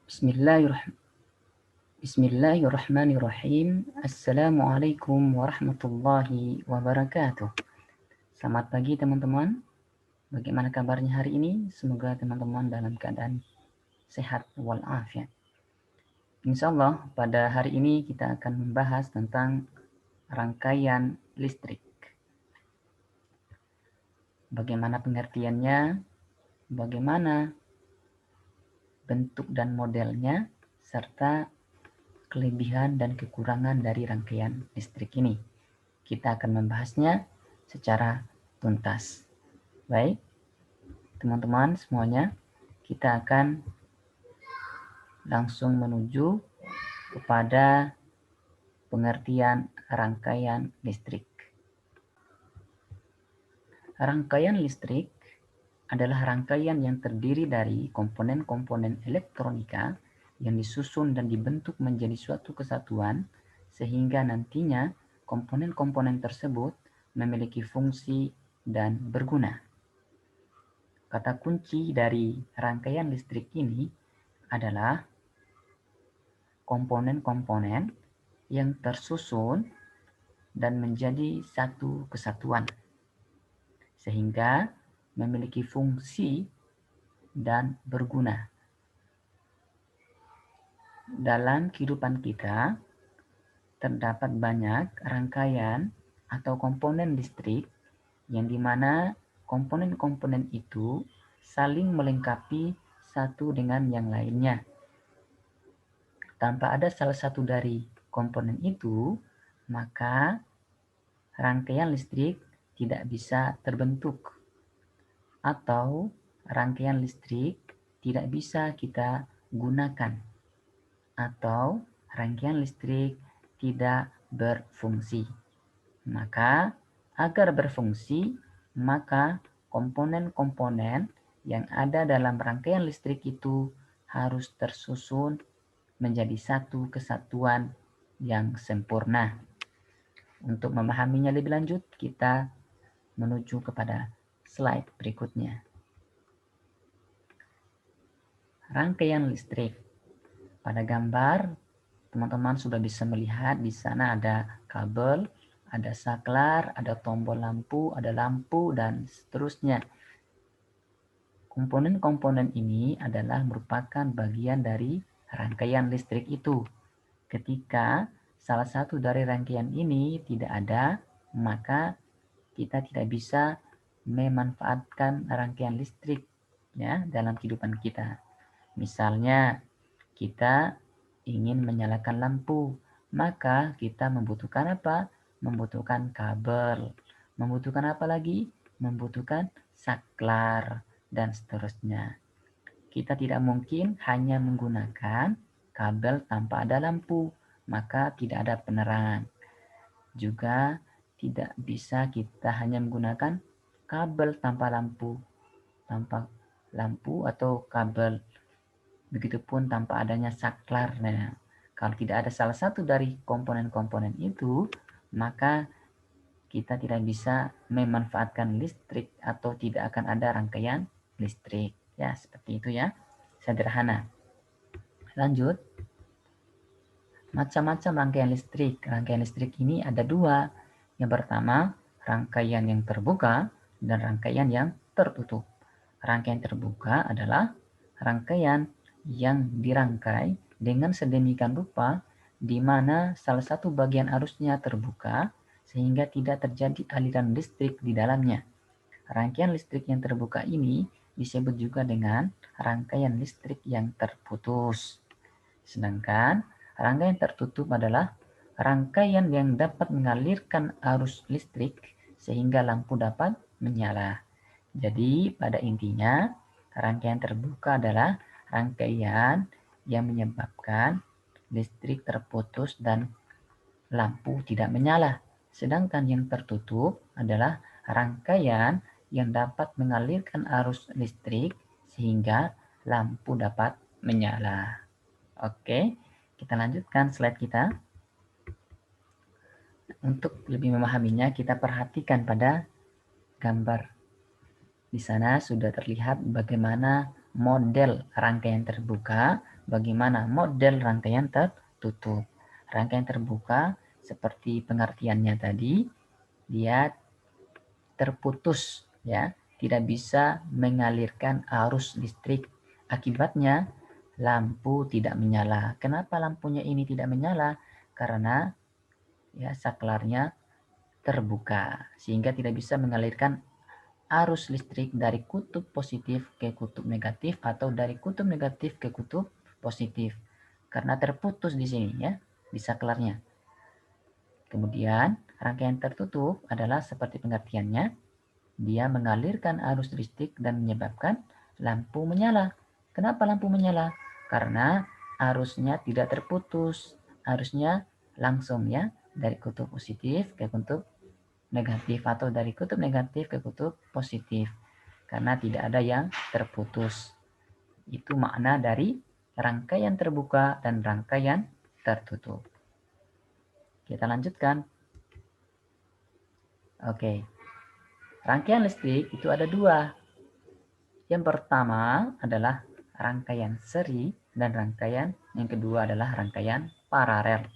Bismillahirrahmanirrahim. Assalamualaikum warahmatullahi wabarakatuh. Selamat pagi teman-teman. Bagaimana kabarnya hari ini? Semoga teman-teman dalam keadaan sehat walafiat. Insya Allah pada hari ini kita akan membahas tentang rangkaian listrik. Bagaimana pengertiannya? Bagaimana bentuk dan modelnya? Serta kelebihan dan kekurangan dari rangkaian listrik ini. Kita akan membahasnya secara tuntas. Baik, teman-teman semuanya, kita akan langsung menuju kepada pengertian rangkaian listrik. Rangkaian listrik adalah rangkaian yang terdiri dari komponen-komponen elektronika yang disusun dan dibentuk menjadi suatu kesatuan sehingga nantinya komponen-komponen tersebut memiliki fungsi dan berguna. Kata kunci dari rangkaian listrik ini adalah komponen-komponen yang tersusun dan menjadi satu kesatuan sehingga memiliki fungsi dan berguna. Dalam kehidupan kita terdapat banyak rangkaian atau komponen listrik yang dimana komponen-komponen itu saling melengkapi satu dengan yang lainnya. Tanpa ada salah satu dari komponen itu, maka rangkaian listrik tidak bisa terbentuk atau rangkaian listrik tidak bisa kita gunakan atau rangkaian listrik tidak berfungsi. Maka agar berfungsi, maka komponen-komponen yang ada dalam rangkaian listrik itu harus tersusun menjadi satu kesatuan yang sempurna. Untuk memahaminya lebih lanjut, kita menuju kepada slide berikutnya. Rangkaian listrik. Pada gambar, teman-teman sudah bisa melihat di sana ada kabel, ada saklar, ada tombol lampu, ada lampu, dan seterusnya. Komponen-komponen ini adalah merupakan bagian dari rangkaian listrik itu. Ketika salah satu dari rangkaian ini tidak ada, maka kita tidak bisa memanfaatkan rangkaian listrik ya dalam kehidupan kita. Misalnya, kita ingin menyalakan lampu, maka kita membutuhkan apa? Membutuhkan kabel. Membutuhkan apa lagi? Membutuhkan saklar dan seterusnya. Kita tidak mungkin hanya menggunakan kabel tanpa ada lampu, maka tidak ada penerangan. Juga tidak bisa kita hanya menggunakan kabel tanpa lampu atau kabel. Begitupun tanpa adanya saklar. Nah, kalau tidak ada salah satu dari komponen-komponen itu, maka kita tidak bisa memanfaatkan listrik atau tidak akan ada rangkaian listrik. Ya, seperti itu ya. Sederhana. Lanjut. Macam-macam rangkaian listrik. Rangkaian listrik ini ada dua. Yang pertama, rangkaian yang terbuka dan rangkaian yang tertutup. Rangkaian terbuka adalah rangkaian yang dirangkai dengan sedemikian rupa di mana salah satu bagian arusnya terbuka sehingga tidak terjadi aliran listrik di dalamnya. Rangkaian listrik yang terbuka ini disebut juga dengan rangkaian listrik yang terputus. Sedangkan rangkaian tertutup adalah rangkaian yang dapat mengalirkan arus listrik sehingga lampu dapat menyala. Jadi pada intinya rangkaian terbuka adalah rangkaian yang menyebabkan listrik terputus dan lampu tidak menyala. Sedangkan yang tertutup adalah rangkaian yang dapat mengalirkan arus listrik sehingga lampu dapat menyala. Oke, kita lanjutkan slide kita. Untuk lebih memahaminya, kita perhatikan pada gambar. Di sana sudah terlihat bagaimana model rangkaian terbuka, bagaimana model rangkaian tertutup. Rangkaian terbuka seperti pengertiannya tadi, dia terputus ya, tidak bisa mengalirkan arus listrik. Akibatnya lampu tidak menyala. Kenapa lampunya ini tidak menyala? Karena ya saklarnya terbuka sehingga tidak bisa mengalirkan arus listrik dari kutub positif ke kutub negatif atau dari kutub negatif ke kutub positif karena terputus di sini ya di saklarnya. Kemudian rangkaian tertutup adalah seperti pengertiannya, dia mengalirkan arus listrik dan menyebabkan lampu menyala. Kenapa lampu menyala? Karena arusnya tidak terputus, arusnya langsung ya dari kutub positif ke kutub negatif atau dari kutub negatif ke kutub positif karena tidak ada yang terputus. Itu makna dari rangkaian terbuka dan rangkaian tertutup. Kita lanjutkan. Oke. Rangkaian listrik itu ada dua. Yang pertama adalah rangkaian seri dan rangkaian yang kedua adalah rangkaian paralel.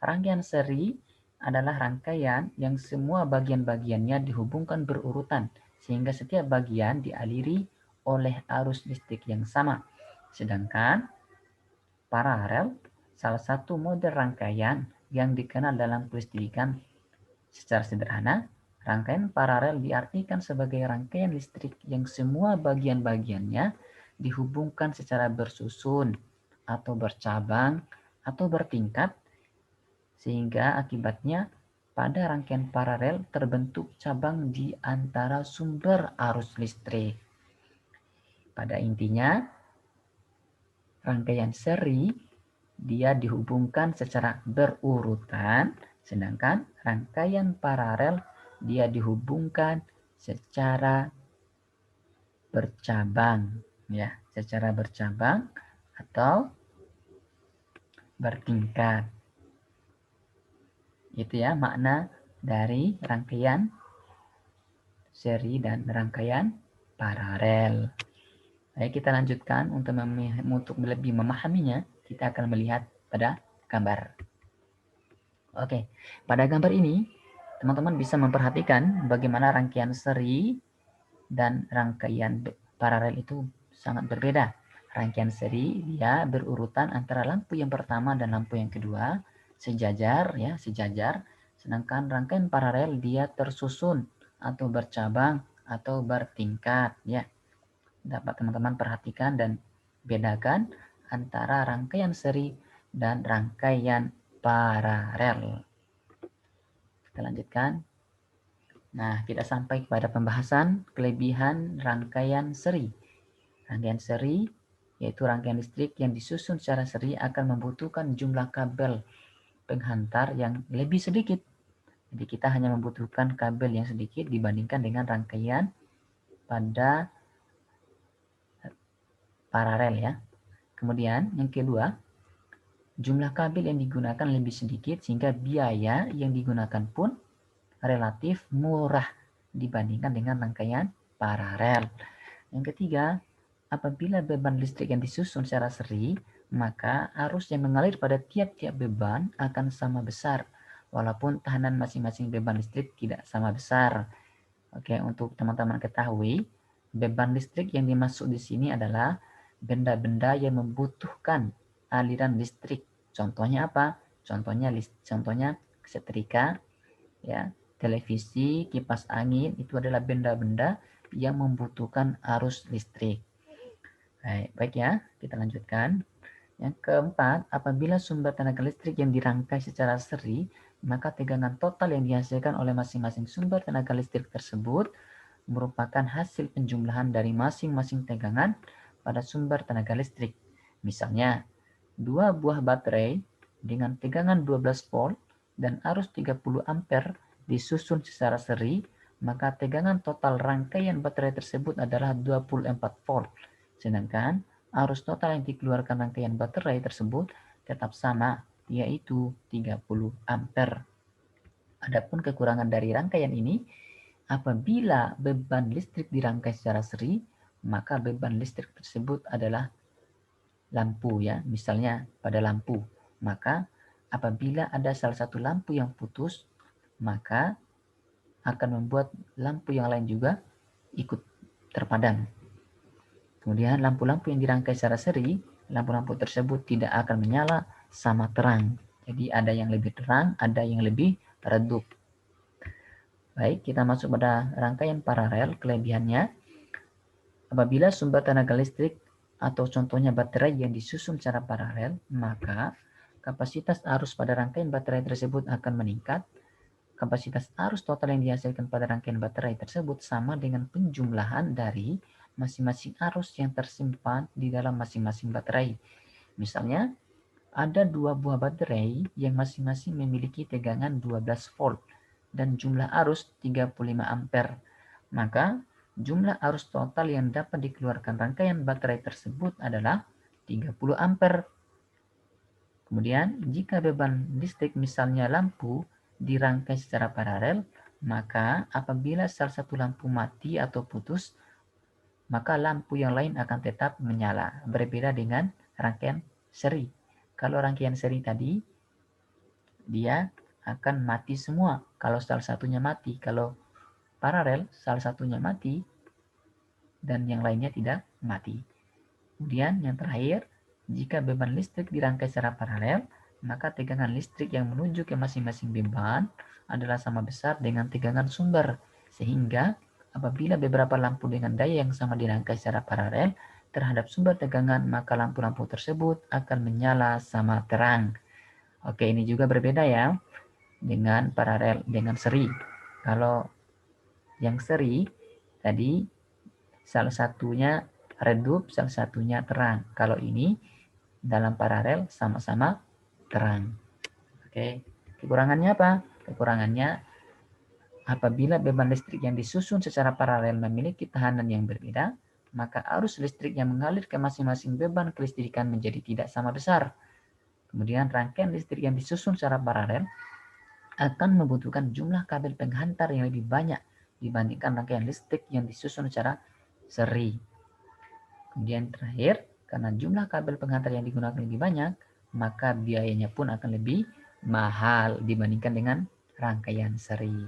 Rangkaian seri adalah rangkaian yang semua bagian-bagiannya dihubungkan berurutan sehingga setiap bagian dialiri oleh arus listrik yang sama. Sedangkan paralel salah satu model rangkaian yang dikenal dalam kelistrikan. Secara sederhana, rangkaian paralel diartikan sebagai rangkaian listrik yang semua bagian-bagiannya dihubungkan secara bersusun atau bercabang atau bertingkat sehingga akibatnya pada rangkaian paralel terbentuk cabang di antara sumber arus listrik. Pada intinya, rangkaian seri dia dihubungkan secara berurutan, sedangkan rangkaian paralel dia dihubungkan secara bercabang, ya, secara bercabang atau bertingkat. Itu ya makna dari rangkaian seri dan rangkaian paralel. Baik, kita lanjutkan untuk lebih memahaminya, kita akan melihat pada gambar. Oke, pada gambar ini teman-teman bisa memperhatikan bagaimana rangkaian seri dan rangkaian paralel itu sangat berbeda. Rangkaian seri dia berurutan antara lampu yang pertama dan lampu yang kedua sejajar ya, sejajar. Sedangkan rangkaian paralel dia tersusun atau bercabang atau bertingkat ya. Dapat teman-teman perhatikan dan bedakan antara rangkaian seri dan rangkaian paralel. Kita lanjutkan. Nah, kita sampai kepada pembahasan kelebihan rangkaian seri. Rangkaian seri yaitu rangkaian listrik yang disusun secara seri akan membutuhkan jumlah kabel penghantar yang lebih sedikit. Jadi kita hanya membutuhkan kabel yang sedikit dibandingkan dengan rangkaian pada paralel ya. Kemudian yang kedua, jumlah kabel yang digunakan lebih sedikit sehingga biaya yang digunakan pun relatif murah dibandingkan dengan rangkaian paralel. Yang ketiga, apabila beban listrik yang disusun secara seri, maka arus yang mengalir pada tiap-tiap beban akan sama besar, walaupun tahanan masing-masing beban listrik tidak sama besar. Oke, untuk teman-teman ketahui, beban listrik yang dimaksud di sini adalah benda-benda yang membutuhkan aliran listrik. Contohnya apa? Contohnya setrika, ya, televisi, kipas angin itu adalah benda-benda yang membutuhkan arus listrik. Baik ya, kita lanjutkan. Yang keempat, apabila sumber tenaga listrik yang dirangkai secara seri, maka tegangan total yang dihasilkan oleh masing-masing sumber tenaga listrik tersebut merupakan hasil penjumlahan dari masing-masing tegangan pada sumber tenaga listrik. Misalnya, 2 buah baterai dengan tegangan 12 volt dan arus 30 ampere disusun secara seri, maka tegangan total rangkaian baterai tersebut adalah 24 volt. Sedangkan arus total yang dikeluarkan rangkaian baterai tersebut tetap sama, yaitu 30 ampere. Adapun kekurangan dari rangkaian ini, apabila beban listrik dirangkai secara seri, maka beban listrik tersebut adalah lampu ya. Misalnya pada lampu, maka apabila ada salah satu lampu yang putus, maka akan membuat lampu yang lain juga ikut terpadam. Kemudian lampu-lampu yang dirangkai secara seri, lampu-lampu tersebut tidak akan menyala sama terang. Jadi ada yang lebih terang, ada yang lebih redup. Baik, kita masuk pada rangkaian paralel. Kelebihannya, apabila sumber tenaga listrik atau contohnya baterai yang disusun secara paralel, maka kapasitas arus pada rangkaian baterai tersebut akan meningkat. Kapasitas arus total yang dihasilkan pada rangkaian baterai tersebut sama dengan penjumlahan dari masing-masing arus yang tersimpan di dalam masing-masing baterai. Misalnya, ada dua buah baterai yang masing-masing memiliki tegangan 12 volt dan jumlah arus 35 ampere. Maka, jumlah arus total yang dapat dikeluarkan rangkaian baterai tersebut adalah 30 ampere. Kemudian, jika beban listrik misalnya lampu dirangkai secara paralel, maka apabila salah satu lampu mati atau putus, maka lampu yang lain akan tetap menyala. Berbeda dengan rangkaian seri. Kalau rangkaian seri tadi, dia akan mati semua kalau salah satunya mati. Kalau paralel, salah satunya mati dan yang lainnya tidak mati. Kemudian yang terakhir, jika beban listrik dirangkai secara paralel, maka tegangan listrik yang menuju ke masing-masing beban adalah sama besar dengan tegangan sumber. Sehingga apabila beberapa lampu dengan daya yang sama dirangkai secara paralel terhadap sumber tegangan, maka lampu-lampu tersebut akan menyala sama terang. Oke, ini juga berbeda ya dengan paralel dengan seri. Kalau yang seri tadi salah satunya redup, salah satunya terang. Kalau ini dalam paralel sama-sama terang. Oke, kekurangannya apa? Kekurangannya apabila beban listrik yang disusun secara paralel memiliki tahanan yang berbeda, maka arus listrik yang mengalir ke masing-masing beban kelistrikan menjadi tidak sama besar. Kemudian rangkaian listrik yang disusun secara paralel akan membutuhkan jumlah kabel penghantar yang lebih banyak dibandingkan rangkaian listrik yang disusun secara seri. Kemudian terakhir, karena jumlah kabel penghantar yang digunakan lebih banyak, maka biayanya pun akan lebih mahal dibandingkan dengan rangkaian seri.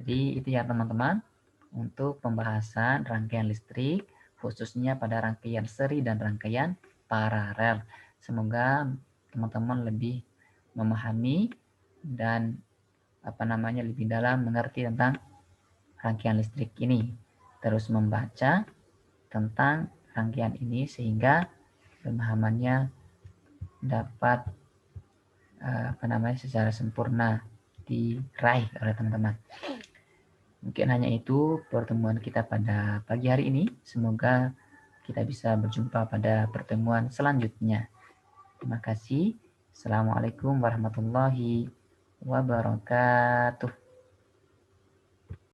Jadi itu ya teman-teman untuk pembahasan rangkaian listrik khususnya pada rangkaian seri dan rangkaian paralel. Semoga teman-teman lebih memahami dan lebih dalam mengerti tentang rangkaian listrik ini. Terus membaca tentang rangkaian ini sehingga pemahamannya dapat secara sempurna diraih oleh teman-teman. Mungkin hanya itu pertemuan kita pada pagi hari ini. Semoga kita bisa berjumpa pada pertemuan selanjutnya. Terima kasih. Assalamualaikum warahmatullahi wabarakatuh.